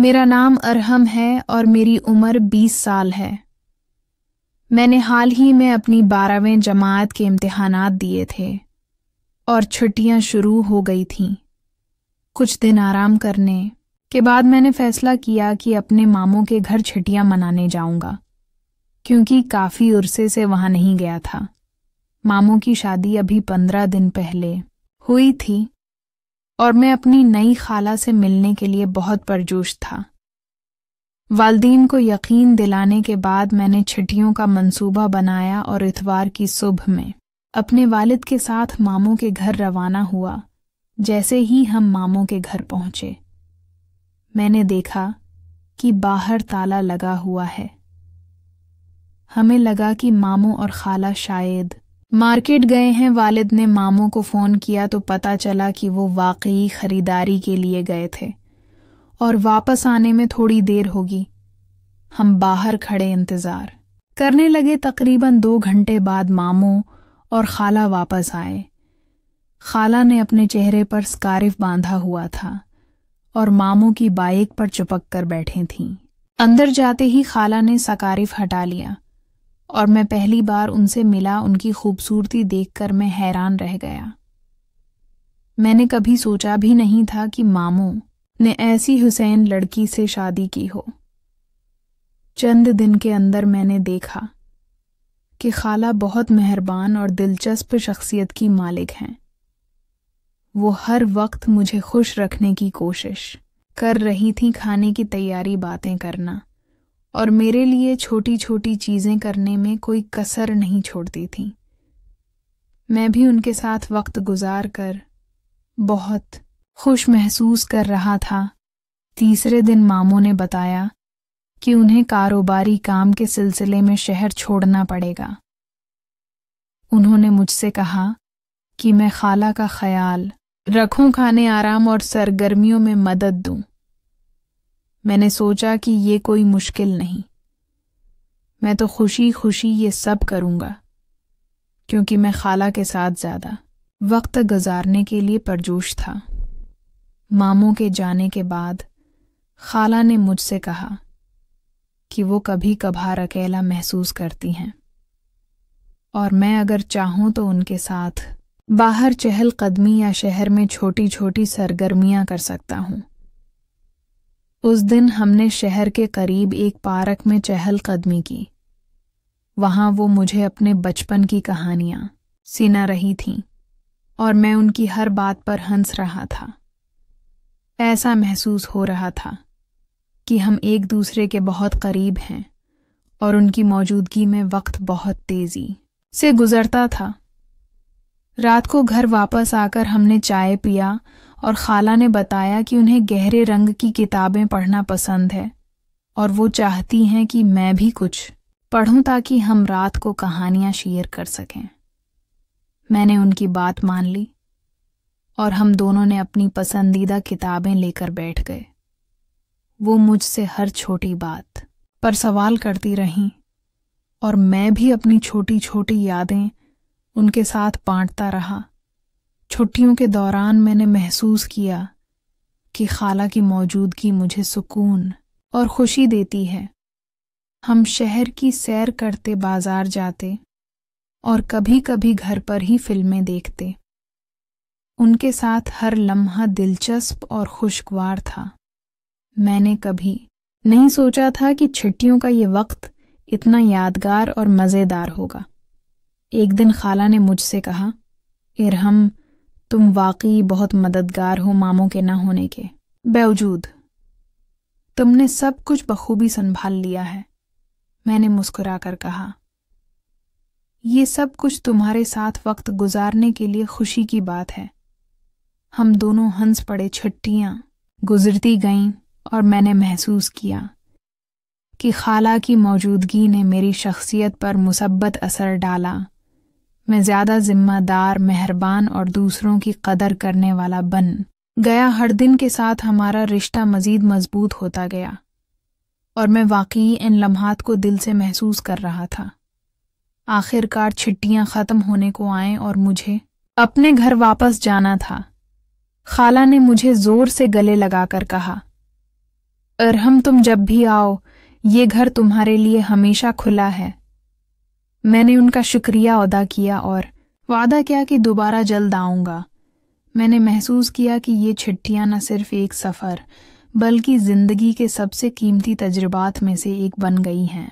میرا نام ارحم ہے اور میری عمر 20 سال ہے۔ میں نے حال ہی میں اپنی 12ویں جماعت کے امتحانات دیے تھے اور چھٹیاں شروع ہو گئی تھیں۔ کچھ دن آرام کرنے کے بعد میں نے فیصلہ کیا کہ اپنے ماموں کے گھر چھٹیاں منانے جاؤں گا، کیونکہ کافی عرصے سے وہاں نہیں گیا تھا۔ ماموں کی شادی ابھی 15 دن پہلے ہوئی تھی اور میں اپنی نئی خالہ سے ملنے کے لیے بہت پرجوش تھا۔ والدین کو یقین دلانے کے بعد میں نے چھٹیوں کا منصوبہ بنایا اور اتوار کی صبح میں اپنے والد کے ساتھ ماموں کے گھر روانہ ہوا۔ جیسے ہی ہم ماموں کے گھر پہنچے، میں نے دیکھا کہ باہر تالا لگا ہوا ہے۔ ہمیں لگا کہ ماموں اور خالہ شاید مارکیٹ گئے ہیں۔ والد نے ماموں کو فون کیا تو پتہ چلا کہ وہ واقعی خریداری کے لیے گئے تھے اور واپس آنے میں تھوڑی دیر ہوگی۔ ہم باہر کھڑے انتظار کرنے لگے۔ تقریباً 2 گھنٹے بعد ماموں اور خالہ واپس آئے۔ خالہ نے اپنے چہرے پر سکارف باندھا ہوا تھا اور ماموں کی بائیک پر چپک کر بیٹھے تھیں۔ اندر جاتے ہی خالہ نے سکارف ہٹا لیا اور میں پہلی بار ان سے ملا۔ ان کی خوبصورتی دیکھ کر میں حیران رہ گیا۔ میں نے کبھی سوچا بھی نہیں تھا کہ ماموں نے ایسی حسین لڑکی سے شادی کی ہو۔ چند دن کے اندر میں نے دیکھا کہ خالہ بہت مہربان اور دلچسپ شخصیت کی مالک ہیں۔ وہ ہر وقت مجھے خوش رکھنے کی کوشش کر رہی تھیں، کھانے کی تیاری، باتیں کرنا اور میرے لیے چھوٹی چھوٹی چیزیں کرنے میں کوئی کسر نہیں چھوڑتی تھیں۔ میں بھی ان کے ساتھ وقت گزار کر بہت خوش محسوس کر رہا تھا۔ تیسرے دن ماموں نے بتایا کہ انہیں کاروباری کام کے سلسلے میں شہر چھوڑنا پڑے گا۔ انہوں نے مجھ سے کہا کہ میں خالہ کا خیال رکھوں، کھانے، آرام اور سرگرمیوں میں مدد دوں۔ میں نے سوچا کہ یہ کوئی مشکل نہیں، میں تو خوشی خوشی یہ سب کروں گا، کیونکہ میں خالہ کے ساتھ زیادہ وقت گزارنے کے لیے پرجوش تھا۔ ماموں کے جانے کے بعد خالہ نے مجھ سے کہا کہ وہ کبھی کبھار اکیلا محسوس کرتی ہیں اور میں اگر چاہوں تو ان کے ساتھ باہر چہل قدمی یا شہر میں چھوٹی چھوٹی سرگرمیاں کر سکتا ہوں۔ اس دن ہم نے شہر کے قریب ایک پارک میں چہل قدمی کی۔ وہاں وہ مجھے اپنے بچپن کی کہانیاں سنا رہی تھیں اور میں ان کی ہر بات پر ہنس رہا تھا۔ ایسا محسوس ہو رہا تھا کہ ہم ایک دوسرے کے بہت قریب ہیں اور ان کی موجودگی میں وقت بہت تیزی سے گزرتا تھا۔ رات کو گھر واپس آ کر ہم نے چائے پیا اور خالہ نے بتایا کہ انہیں گہرے رنگ کی کتابیں پڑھنا پسند ہے اور وہ چاہتی ہیں کہ میں بھی کچھ پڑھوں تاکہ ہم رات کو کہانیاں شیئر کر سکیں۔ میں نے ان کی بات مان لی اور ہم دونوں نے اپنی پسندیدہ کتابیں لے کر بیٹھ گئے۔ وہ مجھ سے ہر چھوٹی بات پر سوال کرتی رہیں اور میں بھی اپنی چھوٹی چھوٹی یادیں ان کے ساتھ بانٹتا رہا۔ چھٹیوں کے دوران میں نے محسوس کیا کہ خالہ کی موجودگی مجھے سکون اور خوشی دیتی ہے۔ ہم شہر کی سیر کرتے، بازار جاتے اور کبھی کبھی گھر پر ہی فلمیں دیکھتے۔ ان کے ساتھ ہر لمحہ دلچسپ اور خوشگوار تھا۔ میں نے کبھی نہیں سوچا تھا کہ چھٹیوں کا یہ وقت اتنا یادگار اور مزیدار ہوگا۔ ایک دن خالہ نے مجھ سے کہا، ارحم، تم واقعی بہت مددگار ہو ماموں کے نہ ہونے کے باوجود۔ تم نے سب کچھ بخوبی سنبھال لیا ہے۔ میں نے مسکرا کر کہا، یہ سب کچھ تمہارے ساتھ وقت گزارنے کے لیے خوشی کی بات ہے۔ ہم دونوں ہنس پڑے۔ چھٹیاں گزرتی گئیں اور میں نے محسوس کیا کہ خالہ کی موجودگی نے میری شخصیت پر مثبت اثر ڈالا۔ میں زیادہ ذمہ دار، مہربان اور دوسروں کی قدر کرنے والا بن گیا۔ ہر دن کے ساتھ ہمارا رشتہ مزید مضبوط ہوتا گیا اور میں واقعی ان لمحات کو دل سے محسوس کر رہا تھا۔ آخر کار چھٹیاں ختم ہونے کو آئیں اور مجھے اپنے گھر واپس جانا تھا۔ خالہ نے مجھے زور سے گلے لگا کر کہا، ارحم، تم جب بھی آؤ، یہ گھر تمہارے لیے ہمیشہ کھلا ہے۔ میں نے ان کا شکریہ ادا کیا اور وعدہ کیا کہ دوبارہ جلد آؤں گا۔ میں نے محسوس کیا کہ یہ چھٹیاں نہ صرف ایک سفر بلکہ زندگی کے سب سے قیمتی تجربات میں سے ایک بن گئی ہیں۔